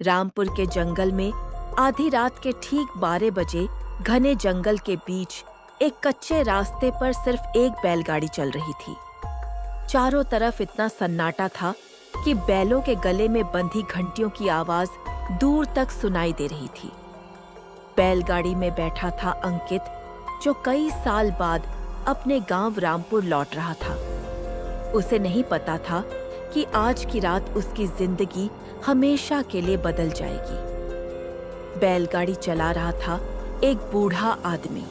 रामपुर के जंगल में आधी रात के ठीक 12 बजे घने जंगल के बीच एक कच्चे रास्ते पर सिर्फ एक बैलगाड़ी चल रही थी। चारों तरफ इतना सन्नाटा था कि बैलों के गले में बंधी घंटियों की आवाज दूर तक सुनाई दे रही थी। बैलगाड़ी में बैठा था अंकित, जो कई साल बाद अपने गांव रामपुर लौट रहा था। उसे नहीं पता था कि आज की रात उसकी जिंदगी हमेशा के लिए बदल जाएगी। बैलगाड़ी चला रहा था एक बूढ़ा आदमी।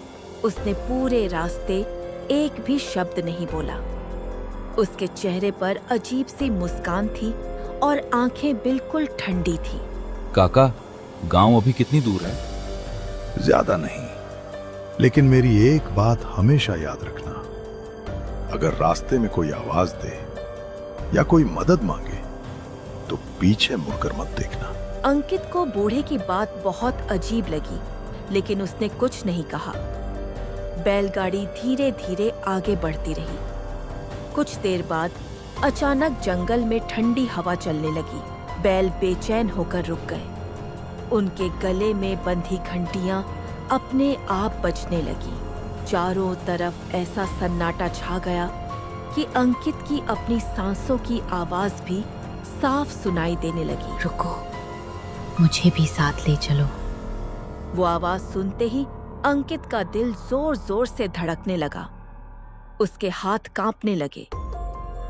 उसने पूरे रास्ते एक भी शब्द नहीं बोला। उसके चेहरे पर अजीब सी मुस्कान थी और आंखें बिल्कुल ठंडी थी। काका, गांव अभी कितनी दूर है? ज्यादा नहीं, लेकिन मेरी एक बात हमेशा याद रखना। अगर रास्ते में कोई आवाज दे या कोई मदद मांगे तो पीछे मुड़कर मत देखना। अंकित को बूढ़े की बात बहुत अजीब लगी, लेकिन उसने कुछ नहीं कहा। बैलगाड़ी धीरे धीरे आगे बढ़ती रही। कुछ देर बाद अचानक जंगल में ठंडी हवा चलने लगी। बैल बेचैन होकर रुक गए। उनके गले में बंधी घंटियां अपने आप बजने लगी। चारों तरफ ऐसा सन्नाटा छा गया कि अंकित की अपनी सांसों की आवाज भी साफ सुनाई देने लगी। रुको, मुझे भी साथ ले चलो। वो आवाज सुनते ही अंकित का दिल जोर जोर से धड़कने लगा। उसके हाथ कांपने लगे।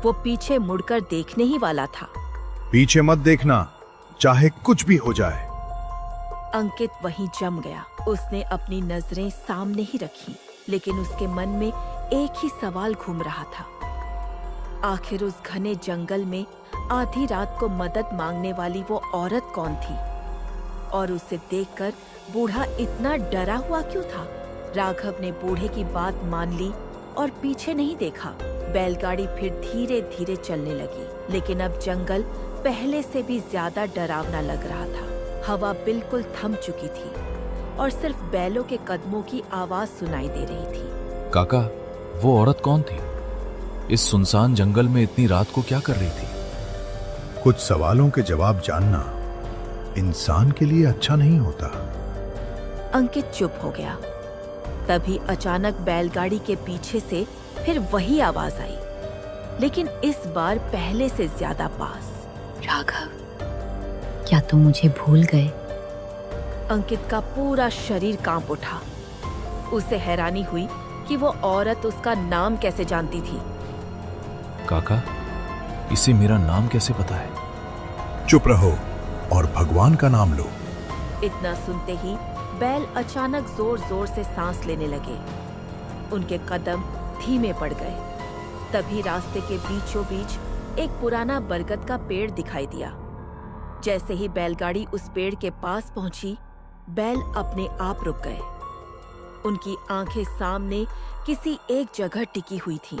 वो पीछे मुड़कर देखने ही वाला था। पीछे मत देखना, चाहे कुछ भी हो जाए। अंकित वहीं जम गया। उसने अपनी नजरें सामने ही रखी, लेकिन उसके मन में एक ही सवाल घूम रहा था। आखिर उस घने जंगल में आधी रात को मदद मांगने वाली वो औरत कौन थी, और उसे देखकर बूढ़ा इतना डरा हुआ क्यों था? राघव ने बूढ़े की बात मान ली और पीछे नहीं देखा। बैलगाड़ी फिर धीरे धीरे चलने लगी, लेकिन अब जंगल पहले से भी ज्यादा डरावना लग रहा था। हवा बिल्कुल थम चुकी थी और सिर्फ बैलों के कदमों की आवाज सुनाई दे रही थी। काका, वो औरत कौन थी? इस सुनसान जंगल में इतनी रात को क्या कर रही थी? कुछ सवालों के जवाब जानना इंसान के लिए अच्छा नहीं होता। अंकित चुप हो गया। तभी अचानक बैलगाड़ी के पीछे से फिर वही आवाज आई, लेकिन इस बार पहले से ज्यादा पास। राघव, क्या तुम मुझे भूल गए? अंकित का पूरा शरीर कांप उठा। उसे हैरानी हुई कि वो औरत उसका नाम कैसे जानती थी। काका, इसे मेरा नाम कैसे पता है? चुप रहो और भगवान का नाम लो। इतना सुनते ही बैल अचानक जोर जोर से सांस लेने लगे। उनके कदम धीमे पड़ गए। तभी रास्ते के बीचों बीच एक पुराना बरगद का पेड़ दिखाई दिया। जैसे ही बैलगाड़ी उस पेड़ के पास पहुंची, बैल अपने आप रुक गए। उनकी आंखें सामने किसी एक जगह टिकी हुई थीं,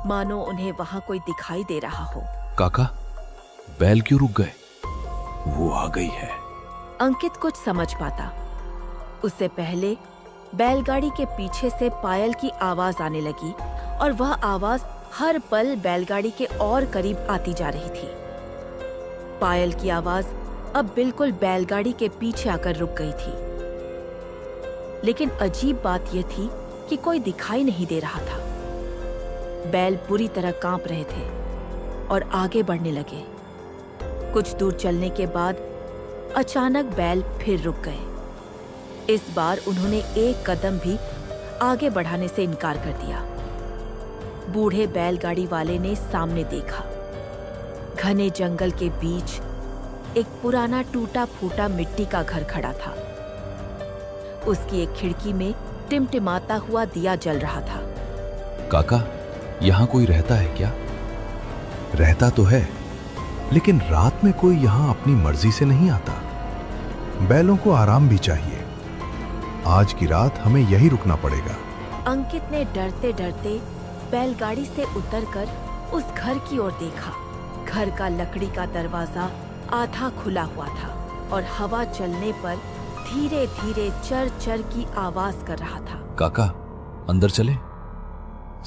मानो उन्हें वहां कोई दिखाई दे रहा हो। काका, बैल क्यों रुक गए? वो आ गई है। अंकित कुछ समझ पाता। उससे पहले बैलगाड़ी के पीछे से पायल की आवाज आने लगी, और वह आवाज हर पल बैलगाड़ी के और करीब आती जा रही थी। पायल की आवाज अब बिल्कुल बैलगाड़ी के पीछे आकर रुक गई थी। लेकिन अजीब बात यह थी कि कोई दिखाई नहीं दे रहा था। बैल बुरी तरह कांप रहे थे और आगे बढ़ने लगे। कुछ दूर चलने के बाद अचानक बैल फिर रुक गए। इस बार उन्होंने एक कदम भी आगे बढ़ाने से इनकार कर दिया। बूढ़े बैलगाड़ी वाले ने सामने देखा। घने जंगल के बीच एक पुराना टूटा फूटा मिट्टी का घर खड़ा था। उसकी एक खिड़की में टिमटिमाता हुआ दिया जल रहा था। काका, यहाँ कोई रहता है क्या? रहता तो है, लेकिन रात में कोई यहाँ अपनी मर्जी से नहीं आता। बैलों को आराम भी चाहिए। आज की रात हमें यही रुकना पड़ेगा। अंकित ने डरते डरते बैलगाड़ी से उतरकर उस घर की ओर देखा। घर का लकड़ी का दरवाजा आधा खुला हुआ था और हवा चलने पर धीरे धीरे चर चर की आवाज कर रहा था। काका, अंदर चले?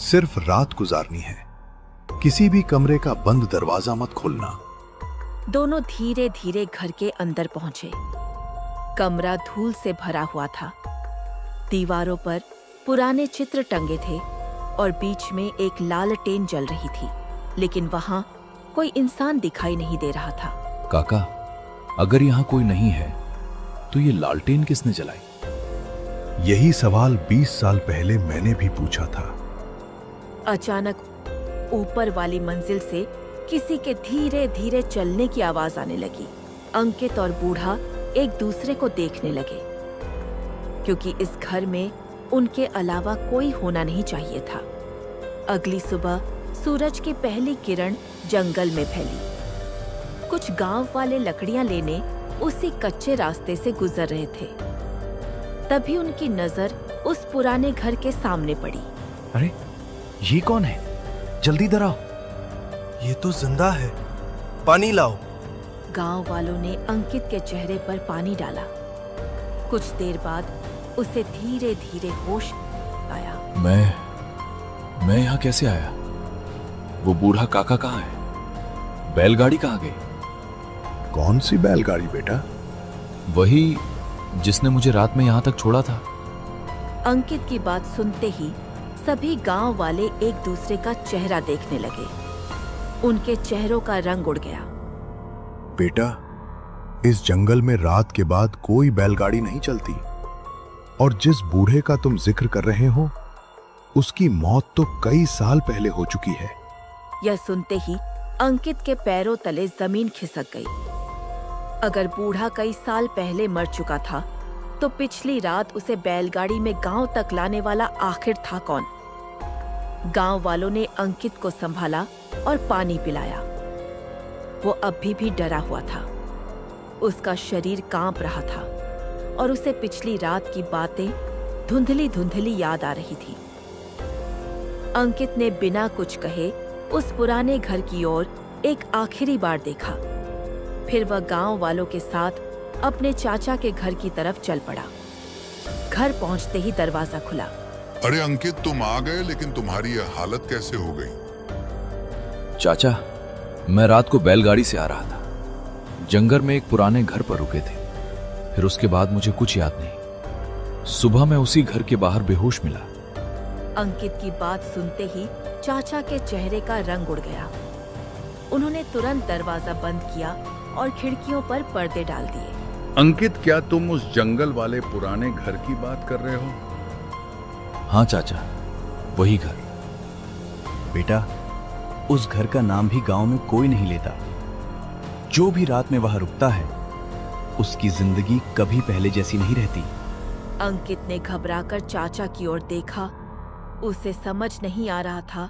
सिर्फ रात गुजारनी है। किसी भी कमरे का बंद दरवाजा मत खोलना। दोनों धीरे धीरे घर के अंदर पहुंचे। कमरा धूल से भरा हुआ था। दीवारों पर पुराने चित्र टंगे थे और बीच में एक लालटेन जल रही थी, लेकिन वहां कोई इंसान दिखाई नहीं दे रहा था। काका, अगर यहाँ कोई नहीं है तो ये लालटेन किसने जलाई? यही सवाल 20 साल पहले मैंने भी पूछा था। अचानक ऊपर वाली मंजिल से किसी के धीरे धीरे चलने की आवाज आने लगी। अंकित और बूढ़ा एक दूसरे को देखने लगे, क्योंकि इस घर में उनके अलावा कोई होना नहीं चाहिए था। अगली सुबह सूरज की पहली किरण जंगल में फैली। कुछ गांव वाले लकड़ियां लेने उसी कच्चे रास्ते से गुजर रहे थे। तभी उनकी नजर उस पुराने घर के सामने पड़ी। अरे, ये कौन है? जल्दी इधर आओ। ये तो जिंदा है, पानी लाओ। गांव वालों ने अंकित के चेहरे पर पानी डाला। कुछ देर बाद उसे धीरे धीरे होश आया। मैं यहाँ कैसे आया? वो बूढ़ा काका कहाँ है? बैलगाड़ी कहाँ गई? कौन सी बैलगाड़ी बेटा? वही जिसने मुझे रात में यहाँ तक छोड़ा था। अंकित की बात सुनते ही सभी गांव वाले एक दूसरे का चेहरा देखने लगे। उनके चेहरों का रंग उड़ गया। बेटा, इस जंगल में रात के बाद कोई बैलगाड़ी नहीं चलती, और जिस बूढ़े का तुम जिक्र कर रहे हो उसकी मौत तो कई साल पहले हो चुकी है। यह सुनते ही अंकित के पैरों तले जमीन खिसक गई। अगर बूढ़ा कई साल पहले मर चुका था, तो पिछली रात उसे बैलगाड़ी में गांव तक लाने वाला आखिर था कौन? गांव वालों ने अंकित को संभाला और पानी पिलाया। वो अभी भी डरा हुआ था। उसका शरीर कांप रहा था और उसे पिछली रात की बातें धुंधली धुंधली याद आ रही थी। अंकित ने बिना कुछ कहे उस पुराने घर की ओर एक आखिरी बार देखा। फिर वह गांव वालों के साथ अपने चाचा के घर की तरफ चल पड़ा। घर पहुंचते ही दरवाजा खुला। अरे अंकित, तुम आ गए, लेकिन तुम्हारी यह हालत कैसे हो गई? चाचा, मैं रात को बैलगाड़ी से आ रहा था। जंगल में एक पुराने घर पर रुके थे। फिर उसके बाद मुझे कुछ याद नहीं। सुबह मैं उसी घर के बाहर बेहोश मिला। अंकित की बात सुनते ही चाचा के चेहरे का रंग उड़ गया। उन्होंने तुरंत दरवाजा बंद किया और खिड़कियों पर पर्दे डाल दिए। अंकित, क्या तुम उस जंगल वाले पुराने घर की बात कर रहे हो? हाँ चाचा, वही घर। बेटा, उस घर का नाम भी गांव में कोई नहीं लेता। जो भी रात में वहां रुकता है, उसकी जिंदगी कभी पहले जैसी नहीं रहती। अंकित ने घबराकर चाचा की ओर देखा। उसे समझ नहीं आ रहा था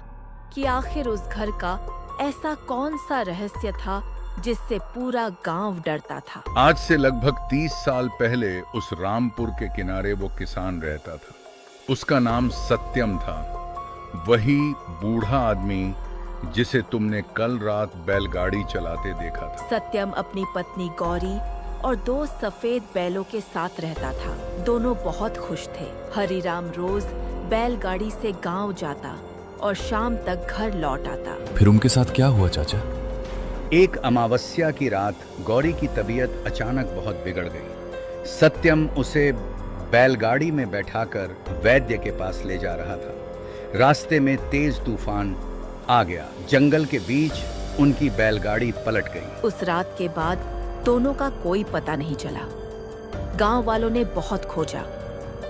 कि आखिर उस घर का ऐसा कौन सा रहस्य था जिससे पूरा गांव डरता था। आज से लगभग 30 साल पहले उस रामपुर के किनारे वो किसान रहता था। उसका नाम सत्यम था। वही बूढ़ा आदमी जिसे तुमने कल रात बैलगाड़ी चलाते देखा था। सत्यम अपनी पत्नी गौरी और 2 सफेद बैलों के साथ रहता था। दोनों बहुत खुश थे। हरिराम रोज बैलगाड़ी से गांव जाता और शाम तक घर लौट आता। फिर उनके साथ क्या हुआ चाचा? एक अमावस्या की रात गौरी की तबीयत अचानक बहुत बिगड़ गई। सत्यम उसे बैलगाड़ी में बैठाकर वैद्य के पास ले जा रहा था। रास्ते में तेज तूफान आ गया। जंगल के बीच उनकी बैलगाड़ी पलट गई। उस रात के बाद दोनों का कोई पता नहीं चला। गांव वालों ने बहुत खोजा,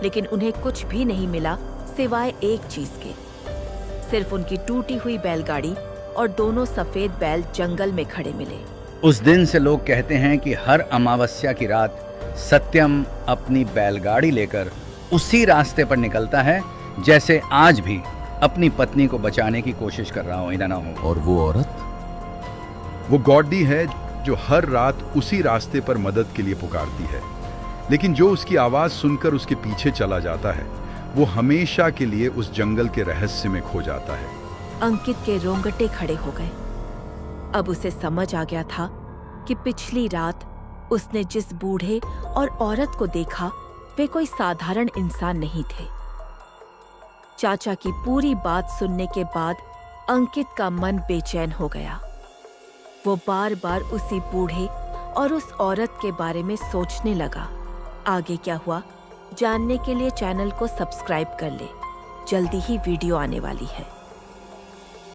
लेकिन उन्हें कुछ भी नहीं मिला सिवाय एक चीज के। सिर्फ उनकी टूटी हुई बैलगाड़ी और दोनों सफेद बैल जंगल में खड़े मिले। उस दिन से लोग कहते हैं कि हर अमावस्या की रात सत्यम अपनी बैलगाड़ी लेकर उसी रास्ते पर निकलता है, जैसे आज भी अपनी पत्नी को बचाने की कोशिश कर रहा हो। इधर ना हो। और वो औरत? वो गॉडी है जो हर रात उसी रास्ते पर मदद के लिए पुकारती है, लेकिन जो उसकी आवाज सुनकर उसके पीछे चला जाता है, वो हमेशा के लिए उस जंगल के रहस्य में खो जाता है। अंकित के रोंगटे खड़े हो गए। अब उसे समझ आ गया था कि पिछली रात उसने जिस बूढ़े और औरत को देखा, वे कोई साधारण इंसान नहीं थे। चाचा की पूरी बात सुनने के बाद अंकित का मन बेचैन हो गया। वो बार बार उसी बूढ़े और उस औरत के बारे में सोचने लगा। आगे क्या हुआ जानने के लिए चैनल को सब्सक्राइब कर ले। जल्दी ही वीडियो आने वाली है।